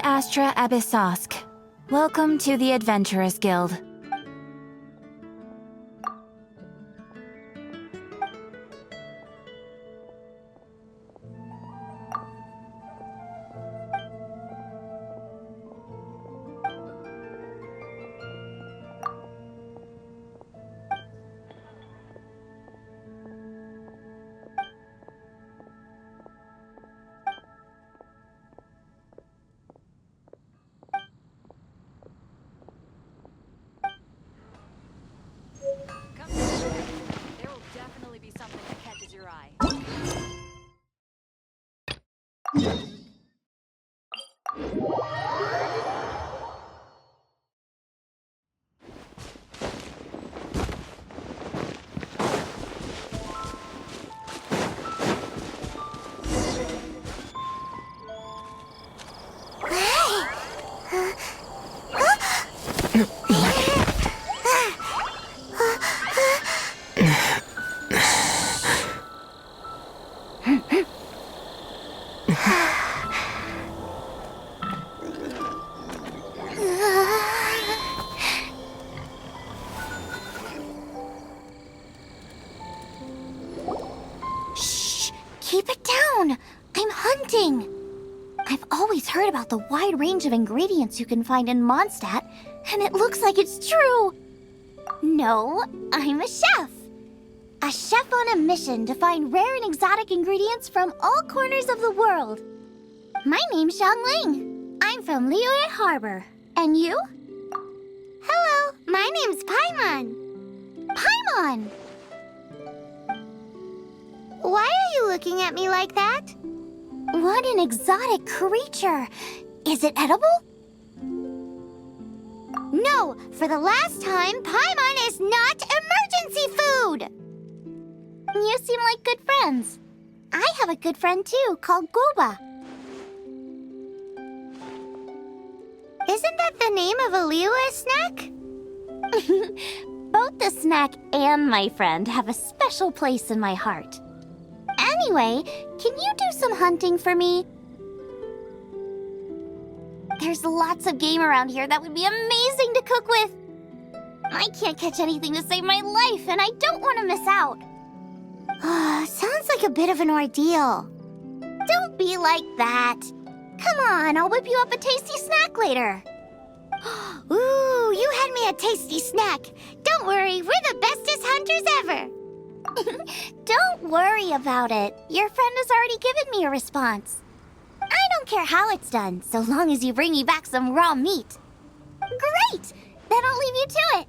Astra Abyssosk. Welcome to the Adventurers Guild. There will definitely be something that catches your eye. Keep it down! I'm hunting! I've always heard about the wide range of ingredients you can find in Mondstadt, and it looks like it's true! No, I'm a chef! A chef on a mission to find rare and exotic ingredients from all corners of the world. My name's Xiangling. I'm from Liyue Harbor. And you? Hello, my name's Paimon. Paimon! Why are you looking at me like that? What an exotic creature! Is it edible? No, for the last time, Paimon is not emergency food! You seem like good friends. I have a good friend too, called Goba. Isn't that the name of a Liyue snack? Both the snack and my friend have a special place in my heart. Anyway, can you do some hunting for me? There's lots of game around here that would be amazing to cook with. I can't catch anything to save my life, and I don't want to miss out. Sounds like a bit of an ordeal. Don't be like that. Come on, I'll whip you up a tasty snack later. Ooh, you had me a tasty snack. Don't worry, we're the bestest hunters ever. Don't worry about it. Your friend has already given me a response. I don't care how it's done, so long as you bring me back some raw meat. Great! Then I'll leave you to it.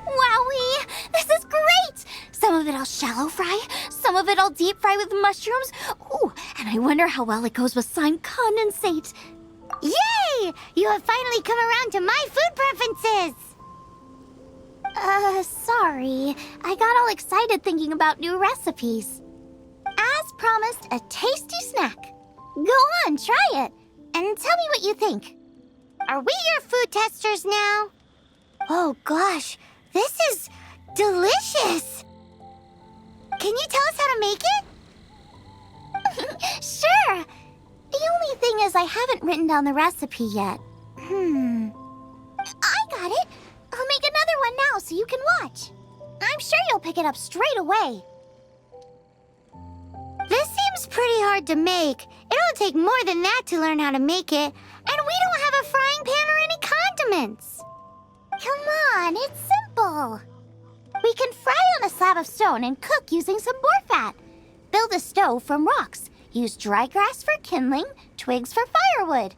Wowee! This is great! Some of it I'll shallow fry, some of it I'll deep fry with mushrooms. Ooh, and I wonder how well it goes with slime condensate. Yay! You have finally come around to my food preferences! Sorry. I got all excited thinking about new recipes. As promised, a tasty snack. Go on, try it, and tell me what you think. Are we your food testers now? Oh gosh, this is delicious! Can you tell us how to make it? Sure! The only thing is I haven't written down the recipe yet. I got it! I'll make another one now so you can watch. I'm sure you'll pick it up straight away. This seems pretty hard to make. It'll take more than that to learn how to make it. And we don't have a frying pan or any condiments. Come on, it's simple. We can fry on a slab of stone and cook using some boar fat. Build a stove from rocks. Use dry grass for kindling, twigs for firewood.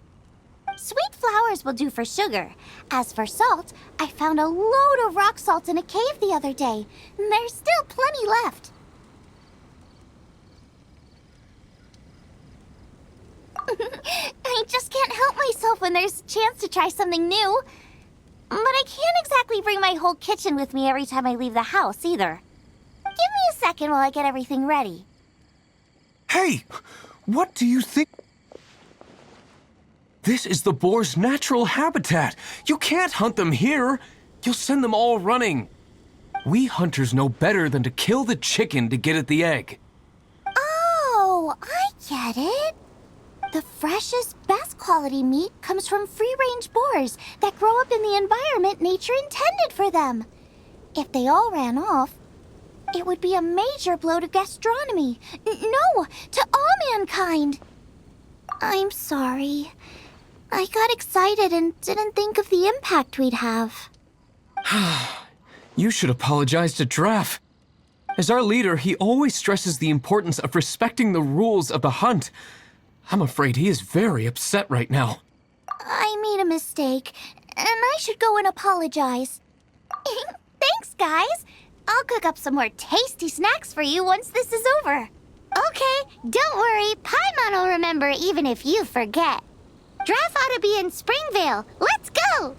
Sweet flowers will do for sugar. As for salt, I found a load of rock salt in a cave the other day. There's still plenty left. I just can't help myself when there's a chance to try something new. I can't exactly bring my whole kitchen with me every time I leave the house, either. Give me a second while I get everything ready. Hey! What do you think? This is the boar's natural habitat. You can't hunt them here. You'll send them all running. We hunters know better than to kill the chicken to get at the egg. Oh, I get it. The freshest, best quality meat comes from free-range boars that grow up in the environment nature intended for them. If they all ran off, it would be a major blow to gastronomy. No, to all mankind. I'm sorry. I got excited and didn't think of the impact we'd have. You should apologize to Draff. As our leader, he always stresses the importance of respecting the rules of the hunt. I'm afraid he is very upset right now. I made a mistake, and I should go and apologize. Thanks, guys. I'll cook up some more tasty snacks for you once this is over. Okay, don't worry. Paimon will remember even if you forget. Draff ought to be in Springvale. Let's go!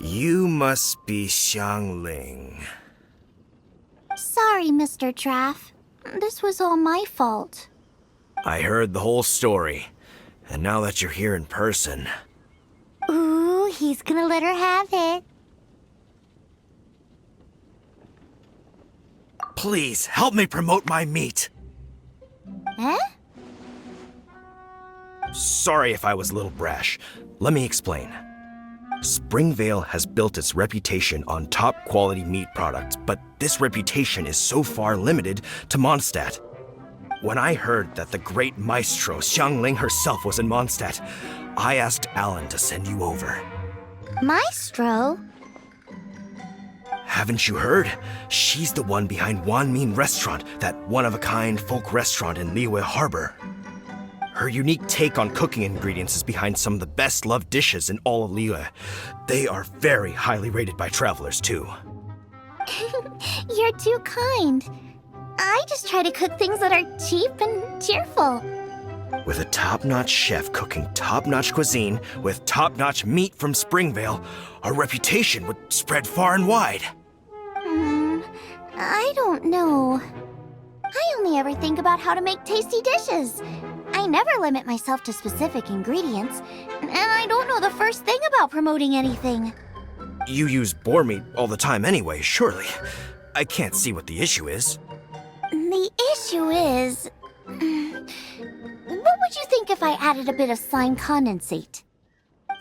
You must be Xiangling. Sorry, Mr. Draff. This was all my fault. I heard the whole story, and now that you're here in person... Ooh, he's gonna let her have it. Please, help me promote my meat! Eh? Sorry if I was a little brash. Let me explain. Springvale has built its reputation on top-quality meat products, but this reputation is so far limited to Mondstadt. When I heard that the great maestro Xiangling herself was in Mondstadt, I asked Alan to send you over. Maestro? Haven't you heard? She's the one behind Wanmin Restaurant, that one-of-a-kind folk restaurant in Liyue Harbor. Her unique take on cooking ingredients is behind some of the best-loved dishes in all of Liyue. They are very highly rated by travelers, too. You're too kind. I just try to cook things that are cheap and cheerful. With a top-notch chef cooking top-notch cuisine with top-notch meat from Springvale, our reputation would spread far and wide. I don't know. I only ever think about how to make tasty dishes. I never limit myself to specific ingredients, and I don't know the first thing about promoting anything. You use boar meat all the time anyway, surely. I can't see what the issue is. The issue is... What would you think if I added a bit of slime condensate?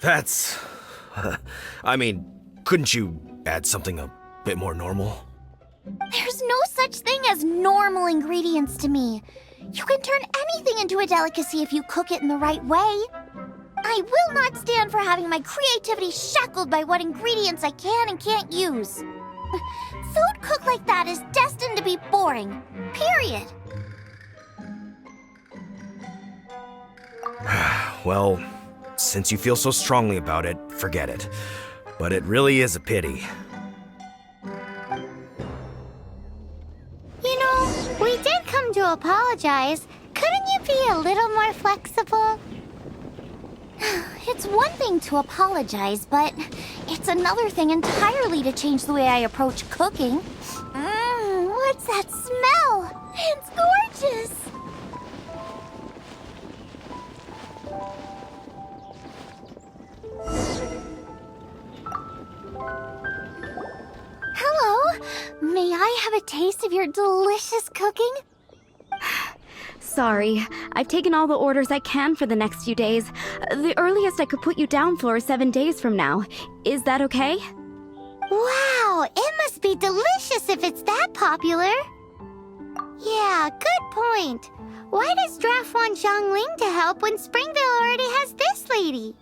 That's... I mean, couldn't you add something a bit more normal? There's no such thing as normal ingredients to me. You can turn anything into a delicacy if you cook it in the right way. I will not stand for having my creativity shackled by what ingredients I can and can't use. Food cooked like that is destined to be boring. Period. Well, since you feel so strongly about it, forget it. But it really is a pity. You know, we did come to apologize. Couldn't you be a little more flexible? It's one thing to apologize, but it's another thing entirely to change the way I approach cooking. What's that smell? It's gorgeous! Hello, may I have a taste of your delicious cooking? Sorry, I've taken all the orders I can for the next few days. The earliest I could put you down for is 7 days from now. Is that okay? Wow, it must be delicious if it's that popular. Yeah, good point. Why does Draff want Xiangling to help when Springvale already has this lady?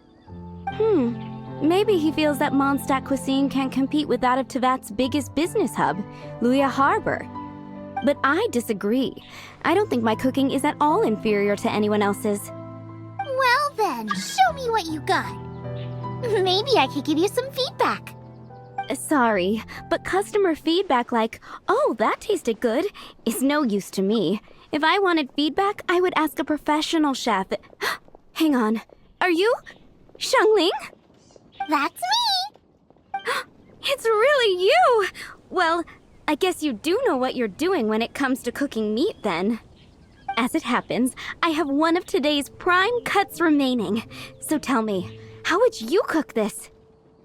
Maybe he feels that Mondstadt cuisine can't compete with that of Tevat's biggest business hub, Luya Harbor. But I disagree. I don't think my cooking is at all inferior to anyone else's. Well then, show me what you got. Maybe I could give you some feedback. Sorry, but customer feedback like, "Oh, that tasted good," is no use to me. If I wanted feedback, I would ask a professional chef. Hang on. Are you Xiangling? That's me! It's really you! Well, I guess you do know what you're doing when it comes to cooking meat, then. As it happens, I have one of today's prime cuts remaining. So tell me, how would you cook this?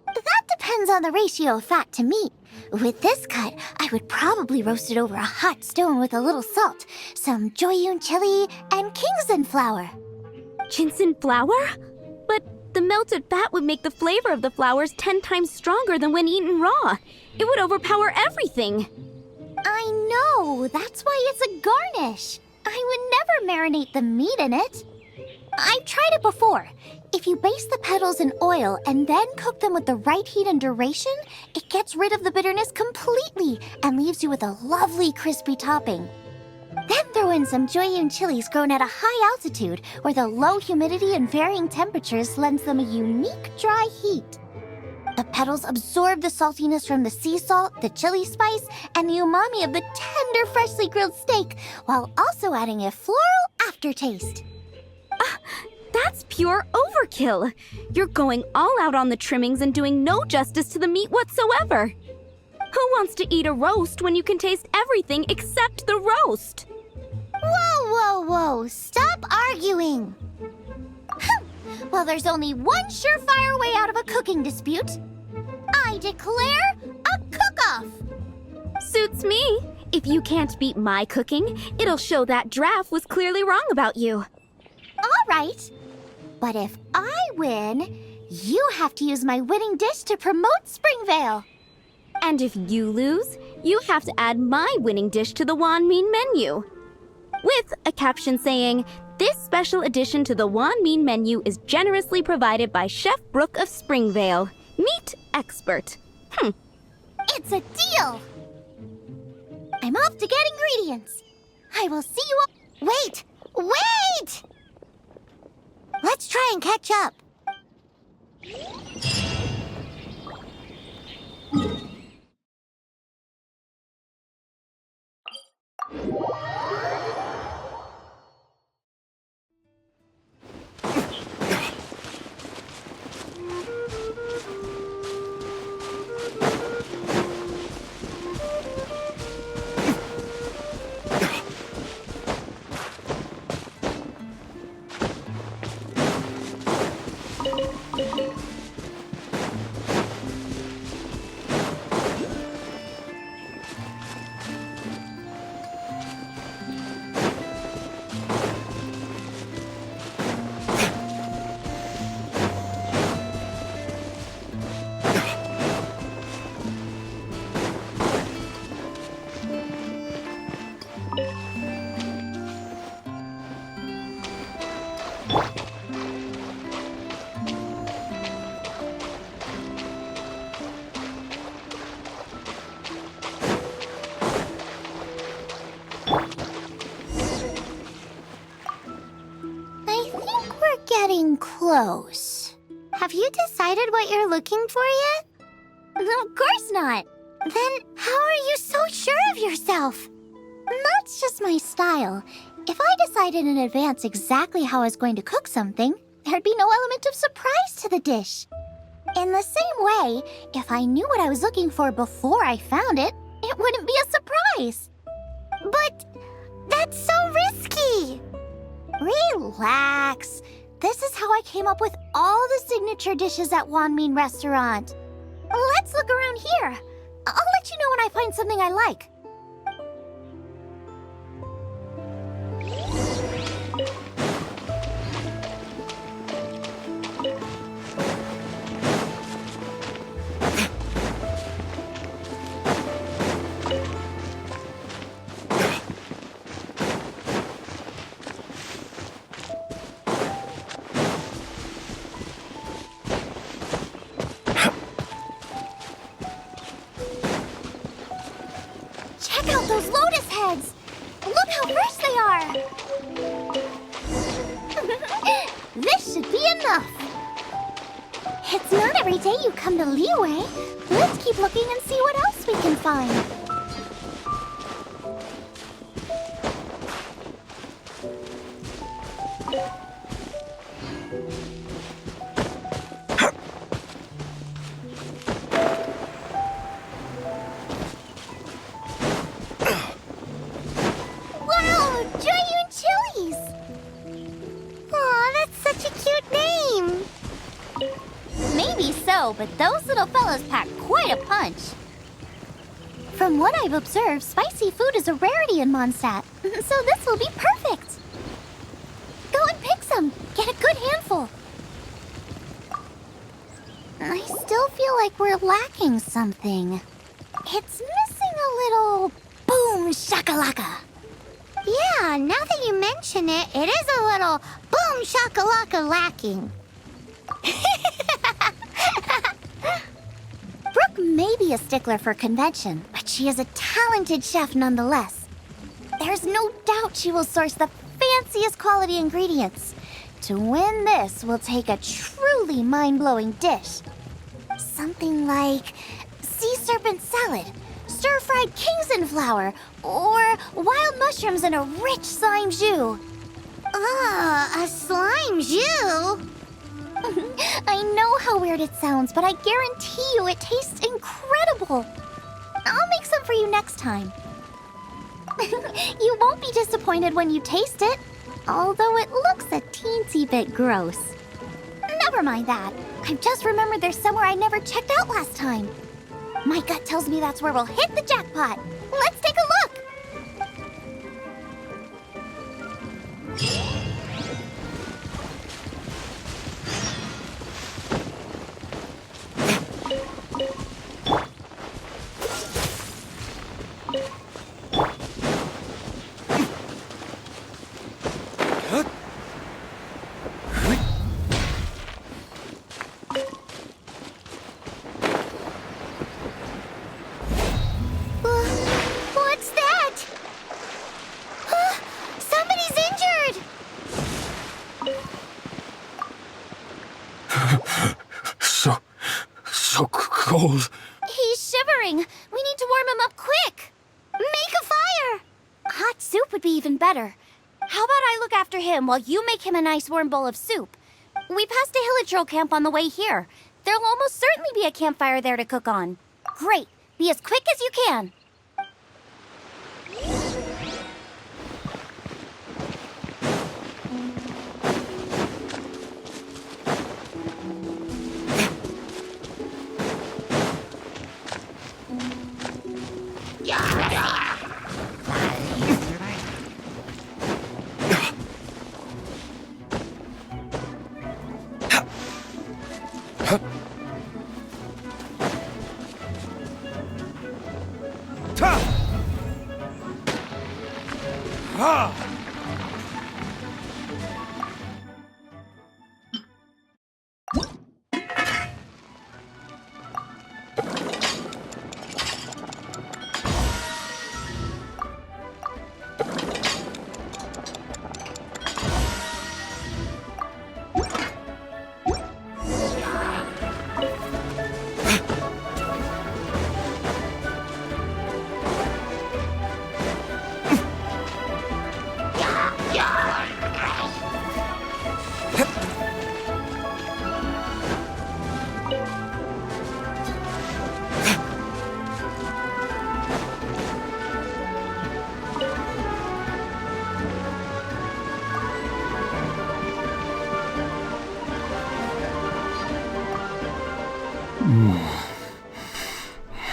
That depends on the ratio of fat to meat. With this cut, I would probably roast it over a hot stone with a little salt, some Joyun chili, and Kingston flour. Ginseng flour? But the melted fat would make the flavor of the flowers 10 times stronger than when eaten raw. It would overpower everything. I know, that's why it's a garnish. I would never marinate the meat in it. I've tried it before. If you baste the petals in oil and then cook them with the right heat and duration, it gets rid of the bitterness completely and leaves you with a lovely crispy topping. Then throw in some Joyun chilies grown at a high altitude where the low humidity and varying temperatures lends them a unique dry heat. The petals absorb the saltiness from the sea salt, the chili spice, and the umami of the tender, freshly grilled steak, while also adding a floral aftertaste. That's pure overkill. You're going all out on the trimmings and doing no justice to the meat whatsoever. Who wants to eat a roast when you can taste everything except the roast? Whoa, whoa, whoa! Stop arguing! Well, there's only one surefire way out of a cooking dispute. I declare a cook-off! Suits me. If you can't beat my cooking, it'll show that Draft was clearly wrong about you. All right. But if I win, you have to use my winning dish to promote Springvale. And if you lose, you have to add my winning dish to the Wan Min menu. With a caption saying, "This special addition to the Wan Min menu is generously provided by Chef Brooke of Springvale, meat expert." It's a deal! I'm off to get ingredients. I will see you all. Wait! Wait! Let's try and catch up. I think we're getting close. Have you decided what you're looking for yet? Of course not. Then how are you so sure of yourself? That's just my style. If I decided in advance exactly how I was going to cook something, there'd be no element of surprise to the dish. In the same way, if I knew what I was looking for before I found it, it wouldn't be a surprise. But that's so risky. Relax. This is how I came up with all the signature dishes at Wan Min Restaurant. Let's look around here. I'll let you know when I find something I like. out those lotus heads! Look how fresh they are! This should be enough! It's not every day you come to Liyue. Let's keep looking and see what else we can find. Wow, Giant Chilies! Aw, that's such a cute name! Maybe so, but those little fellows pack quite a punch. From what I've observed, spicy food is a rarity in Mondstadt, so this will be perfect. Go and pick some. Get a good handful. I still feel like we're lacking something. It's missing a little boom shakalaka. Yeah, now that you mention it, it is a little boom shakalaka lacking. Brooke may be a stickler for convention, but she is a talented chef nonetheless. There's no doubt she will source the fanciest quality ingredients. To win this, we'll take a truly mind-blowing dish. Something like sea serpent salad, stir-fried Kingston flour, or wild mushrooms in a rich slime jus. A slime jus? I know how weird it sounds, but I guarantee you it tastes incredible. I'll make some for you next time. You won't be disappointed when you taste it, although it looks a teensy bit gross. Never mind that. I've just remembered there's somewhere I never checked out last time. My gut tells me that's where we'll hit the jackpot. Let's take a look. What's that? Somebody's injured! So cold. He's shivering. We need to warm him up quick. Make a fire! Hot soup would be even better. How about I look after him while you make him a nice warm bowl of soup? We passed a Hilichurl camp on the way here. There'll almost certainly be a campfire there to cook on. Great. Be as quick as you can.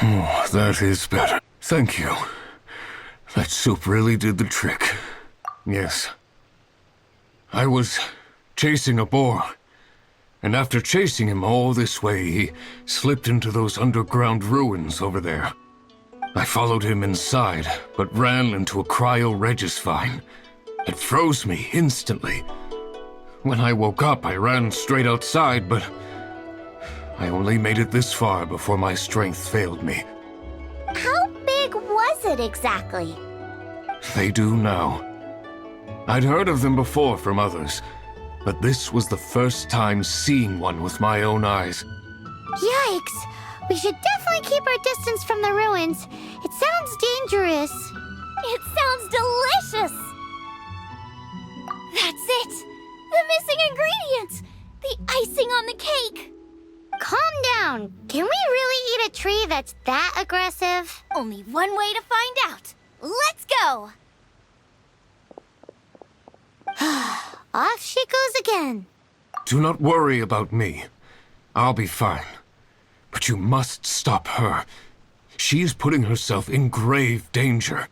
Oh, that is better. Thank you. That soup really did the trick. Yes. I was chasing a boar, and after chasing him all this way, he slipped into those underground ruins over there. I followed him inside, but ran into a cryo-regis vine. It froze me instantly. When I woke up, I ran straight outside, but I only made it this far before my strength failed me. How big was is it exactly? They do now. I'd heard of them before from others, but this was the first time seeing one with my own eyes. Yikes! We should definitely keep our distance from the ruins. It sounds dangerous. It sounds delicious! That's it! The missing ingredient! The icing on the cake! Calm down. Can we really eat a tree that's that aggressive? Only one way to find out. Let's go! Off she goes again. Do not worry about me. I'll be fine. But you must stop her. She is putting herself in grave danger.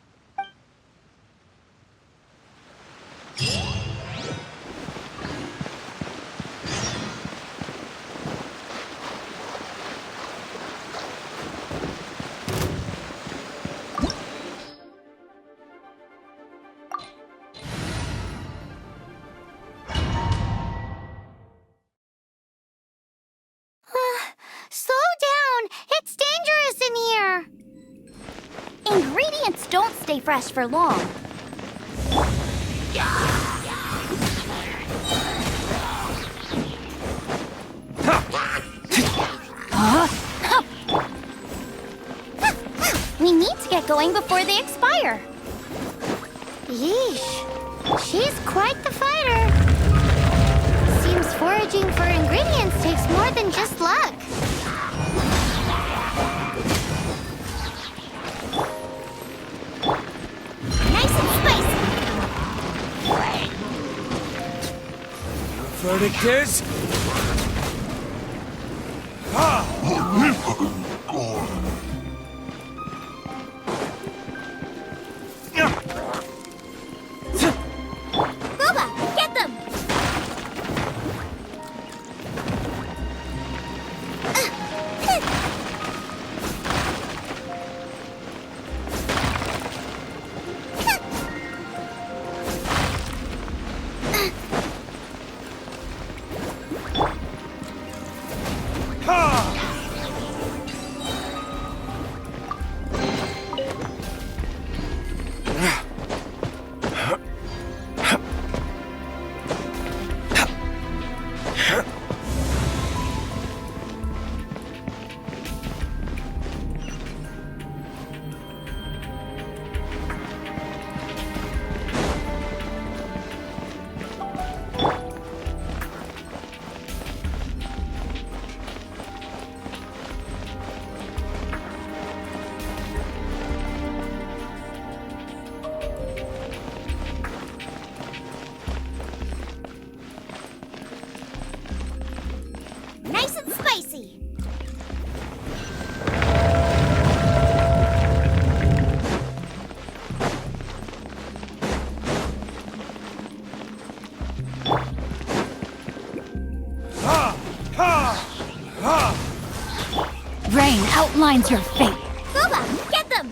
Slow down! It's dangerous in here! Ingredients don't stay fresh for long. We need to get going before they expire. Yeesh. She's quite the fighter. Seems foraging for ingredients takes more than just luck. Nice and spicy. Verdict is... Boba, get them! Nice and spicy. Rain outlines your fate. Boba, get them!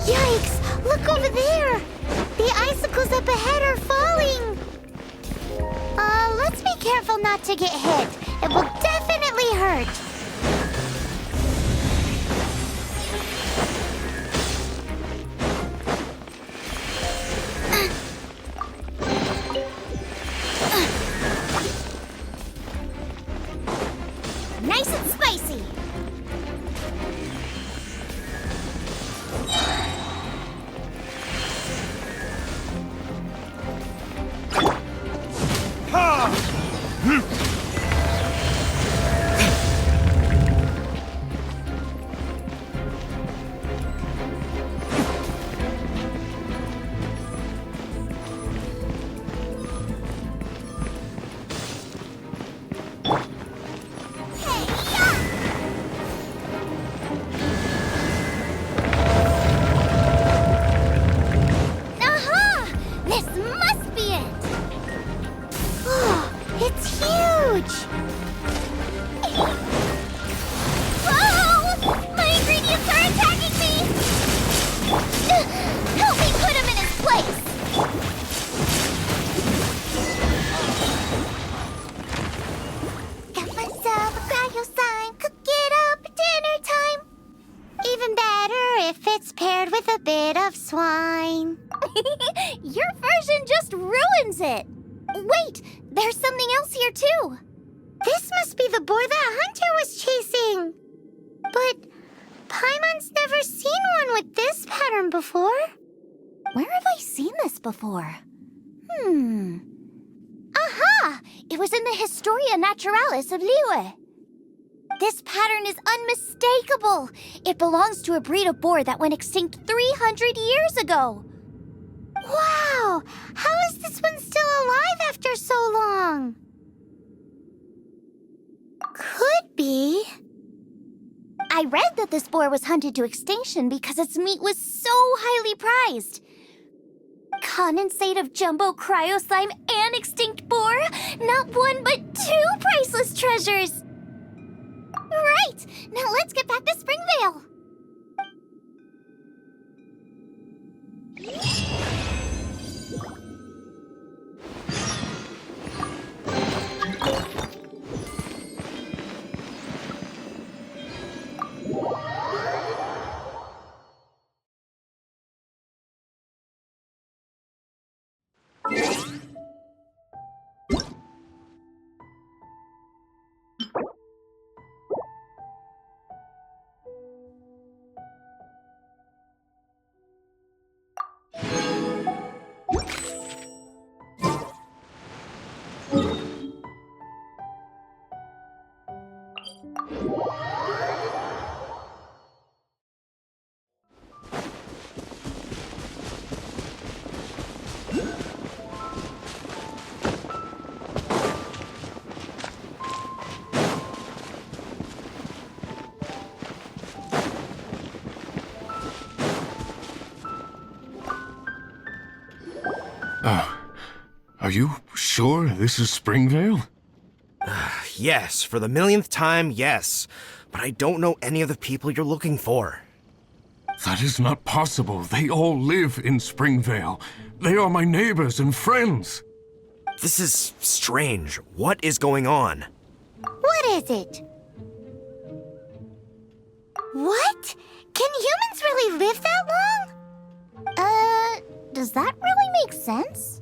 Yikes! Look over there! The icicles up ahead are falling! Let's be careful not to get hit. It will definitely hurt. Nice and spicy. opens it. Wait, there's something else here too. This must be the boar that Hunter was chasing. But Paimon's never seen one with this pattern before. Where have I seen this before? Aha! It was in the Historia Naturalis of Liyue. This pattern is unmistakable. It belongs to a breed of boar that went extinct 300 years ago. Wow! How is this one still alive after so long? Could be. I read that this boar was hunted to extinction because its meat was so highly prized. Condensate of jumbo cryo slime and extinct boar? Not one but two priceless treasures! Right! Now let's get back to Springvale! Are you sure this is Springvale? Yes, for the millionth time, yes. But I don't know any of the people you're looking for. That is not possible. They all live in Springvale. They are my neighbors and friends. This is strange. What is going on? What is it? What? Can humans really live that long? Does that really make sense?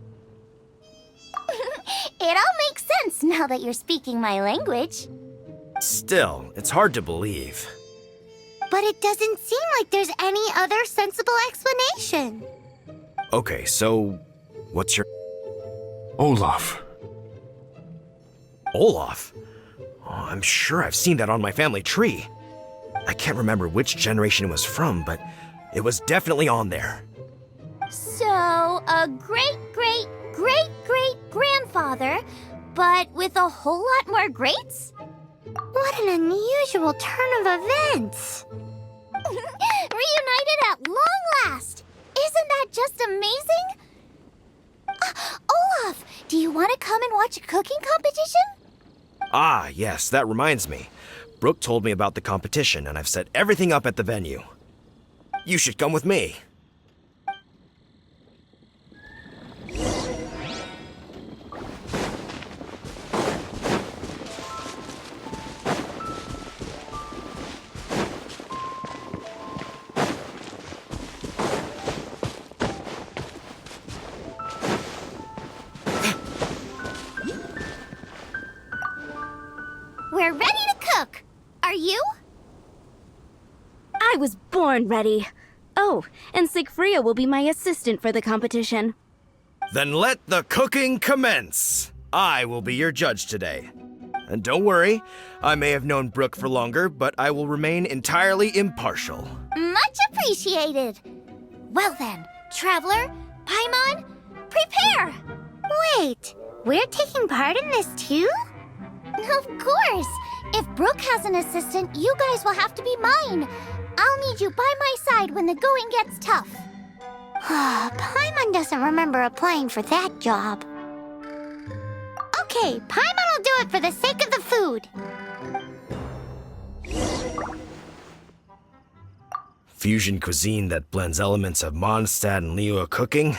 It all makes sense now that you're speaking my language. Still, it's hard to believe. But it doesn't seem like there's any other sensible explanation. Okay, so what's your... Olaf. Olaf? Oh, I'm sure I've seen that on my family tree. I can't remember which generation it was from, but it was definitely on there. So, a great-great-great-great-grandfather, but with a whole lot more greats? What an unusual turn of events! Reunited at long last! Isn't that just amazing? Olaf, do you want to come and watch a cooking competition? Ah, yes, that reminds me. Brooke told me about the competition, and I've set everything up at the venue. You should come with me. We're ready to cook. Are you? I was born ready. Oh, and Sigfria will be my assistant for the competition. Then let the cooking commence. I will be your judge today. And don't worry, I may have known Brooke for longer, but I will remain entirely impartial. Much appreciated. Well then, Traveler, Paimon, prepare! Wait, we're taking part in this too? Of course! If Brooke has an assistant, you guys will have to be mine. I'll need you by my side when the going gets tough. Paimon doesn't remember applying for that job. Okay, Paimon will do it for the sake of the food. Fusion cuisine that blends elements of Mondstadt and Liyue cooking?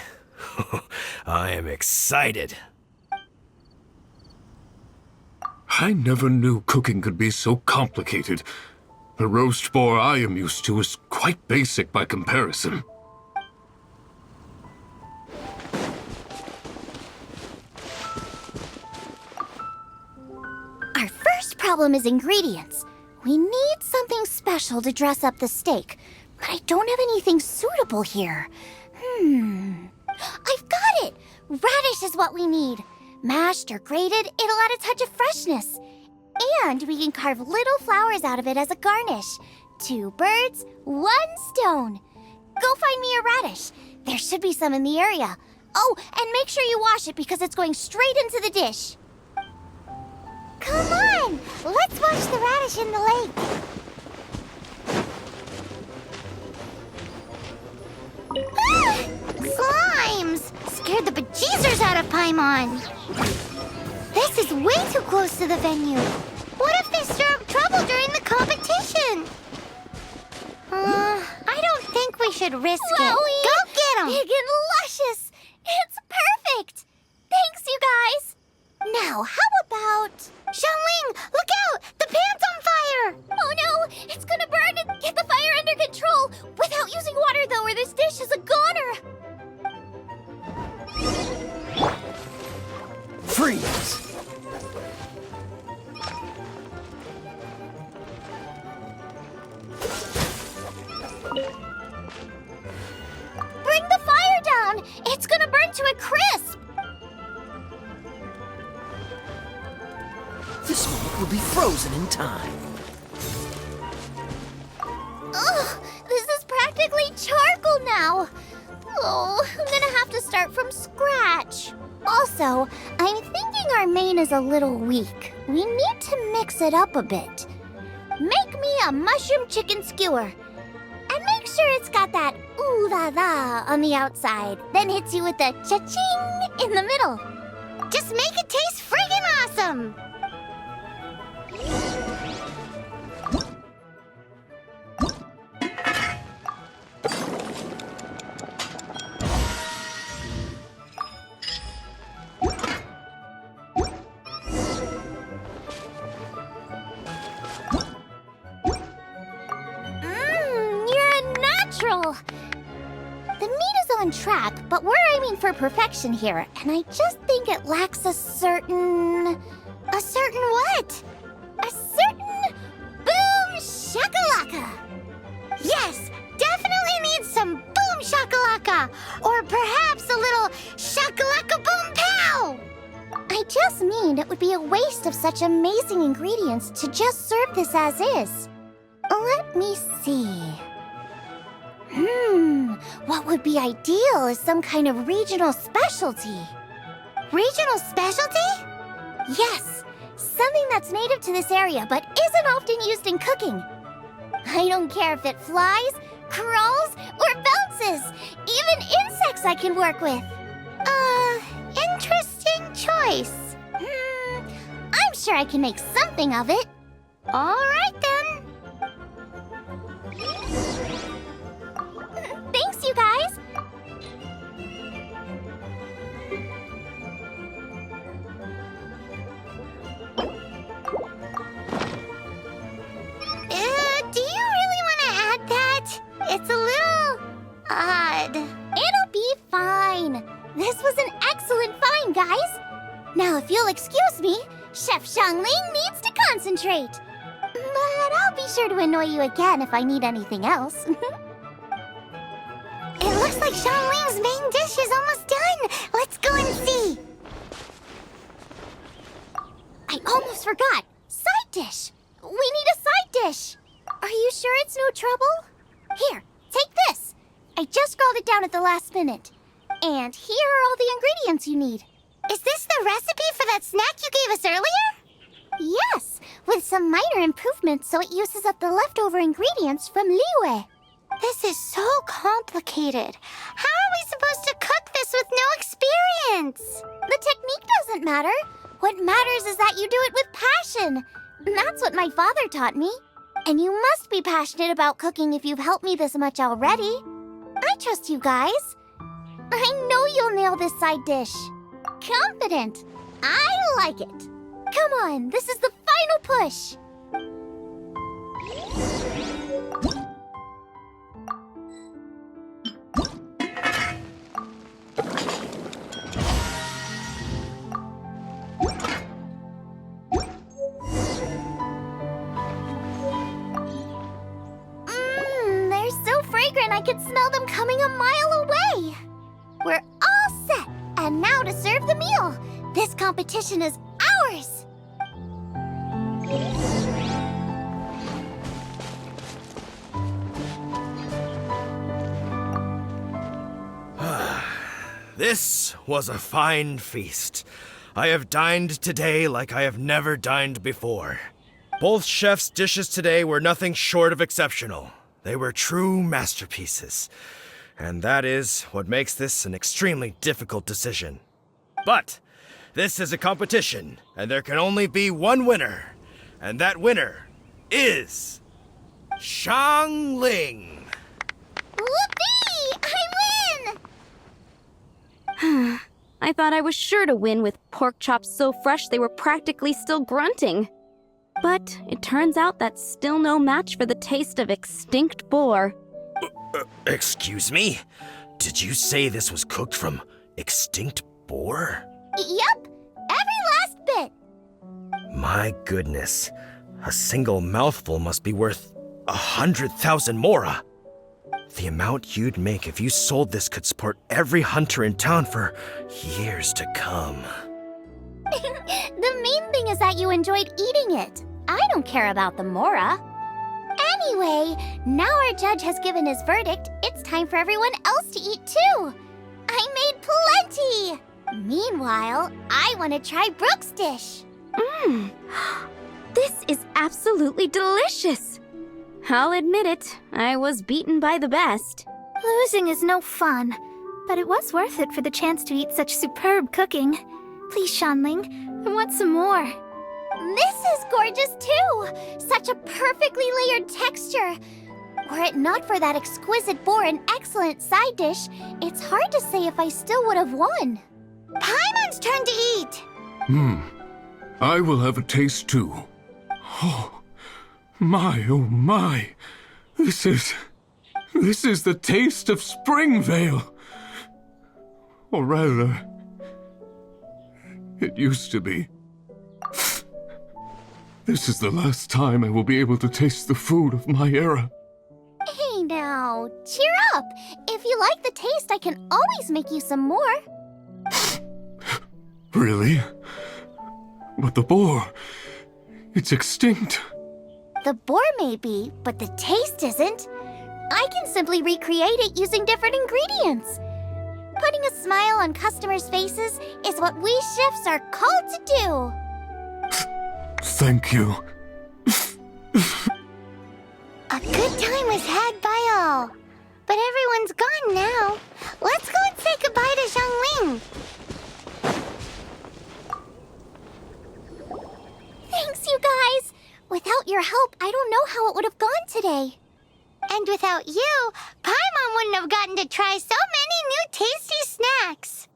I am excited. I never knew cooking could be so complicated. The roast boar I am used to is quite basic by comparison. problem is ingredients. We need something special to dress up the steak, but I don't have anything suitable here. I've got it! Radish is what we need. Mashed or grated, it'll add a touch of freshness. And we can carve little flowers out of it as a garnish. 2 birds, 1 stone. Go find me a radish. There should be some in the area. Oh, and make sure you wash it because it's going straight into the dish. Come on! Let's wash the radish in the lake. Ah! Slimes! Scared the bejesus out of Paimon. This is way too close to the venue. What if they stir up trouble during the competition? I don't think we should risk it. Go get them! Big and luscious! It's perfect! Thanks, you guys! Now, how about... Xiangling, look out! The pan's on fire! Oh no! It's gonna burn and get the fire under control! Without using water, though, or this dish is a goner! Freeze! Bring the fire down! It's gonna burn to a crisp! This meat will be frozen in time. Ugh, this is practically charcoal now. Oh, I'm gonna have to start from scratch. Also, I'm thinking our main is a little weak. We need to mix it up a bit. Make me a mushroom chicken skewer. And make sure it's got that ooh la la on the outside, then hits you with the cha-ching in the middle. Just make it taste friggin' awesome! The meat is on track, but we're aiming for perfection here, and I just think it lacks a certain what? A certain boom shakalaka! Yes, definitely needs some boom shakalaka, or perhaps a little shakalaka boom pow! I just mean it would be a waste of such amazing ingredients to just serve this as is. Let me see. What would be ideal is some kind of regional specialty. Regional specialty? Yes, something that's native to this area but isn't often used in cooking. I don't care if it flies, crawls, or bounces. Even insects I can work with. Interesting choice. I'm sure I can make something of it. All right then. Thanks, you guys! Do you really want to add that? It's a little... odd. It'll be fine. This was an excellent find, guys. Now, if you'll excuse me, Chef Xiangling needs to concentrate. But I'll be sure to annoy you again if I need anything else. It looks like Xiangling's main dish is almost done. Let's go and see. I almost forgot. Side dish. We need a side dish. Are you sure it's no trouble? Here, take this. I just scrawled it down at the last minute. And here are all the ingredients you need. Is this the recipe for that snack you gave us earlier? Yes, with some minor improvements so it uses up the leftover ingredients from Liyue. This is so complicated. How are we supposed to cook this with no experience? The technique doesn't matter. What matters is that you do it with passion. That's what my father taught me. And you must be passionate about cooking if you've helped me this much already. I trust you guys. I know you'll nail this side dish. Confident. I like it. Come on, this is the final push. I could smell them coming a mile away. We're all set, and now to serve the meal. This competition is ours. This was a fine feast. I have dined today like I have never dined before. Both chefs' dishes today were nothing short of exceptional. They were true masterpieces. And that is what makes this an extremely difficult decision. But this is a competition, and there can only be one winner. And that winner is Xiangling. Whoopee! I win! I thought I was sure to win with pork chops so fresh they were practically still grunting. But it turns out that's still no match for the taste of extinct boar. Excuse me? Did you say this was cooked from extinct boar? Yep, every last bit. My goodness. A single mouthful must be worth 100,000 mora. The amount you'd make if you sold this could support every hunter in town for years to come. The main thing is that you enjoyed eating it. I don't care about the mora. Anyway, now our judge has given his verdict, it's time for everyone else to eat too. I made plenty! Meanwhile, I want to try Brooke's dish. This is absolutely delicious. I'll admit it, I was beaten by the best. Losing is no fun, but it was worth it for the chance to eat such superb cooking. Please, Xiangling, I want some more. This is gorgeous too! Such a perfectly layered texture. Were it not for that exquisite boar and excellent side dish, it's hard to say if I still would have won. Paimon's turn to eat! I will have a taste too. Oh my. This is the taste of Springvale. Or rather, it used to be. This is the last time I will be able to taste the food of my era. Hey now, cheer up! If you like the taste, I can always make you some more. Really? But the boar, it's extinct. The boar may be, but the taste isn't. I can simply recreate it using different ingredients. Putting a smile on customers' faces is what we chefs are called to do. Thank you. A good time was had by all. But everyone's gone now. Let's go and say goodbye to Xiangling. Thanks, you guys. Without your help, I don't know how it would have gone today. And without you, Paimon wouldn't have gotten to try so many new tasty snacks.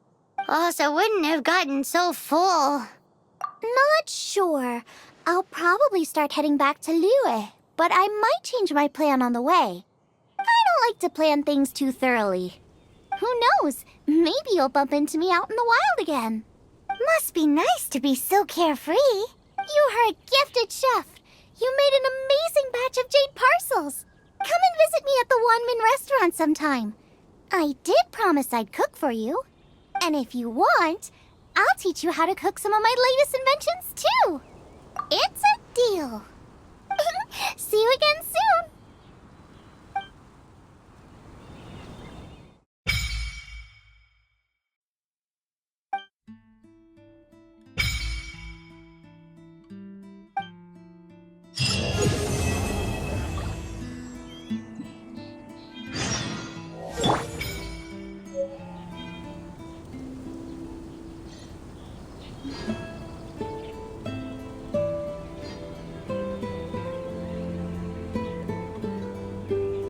Also wouldn't have gotten so full. Not sure. I'll probably start heading back to Liyue, but I might change my plan on the way. I don't like to plan things too thoroughly. Who knows? Maybe you'll bump into me out in the wild again. Must be nice to be so carefree. You are a gifted chef. You made an amazing batch of jade parcels. Come and visit me at the Wanmin restaurant sometime. I did promise I'd cook for you. And if you want, I'll teach you how to cook some of my latest inventions too. It's a deal. See you again soon.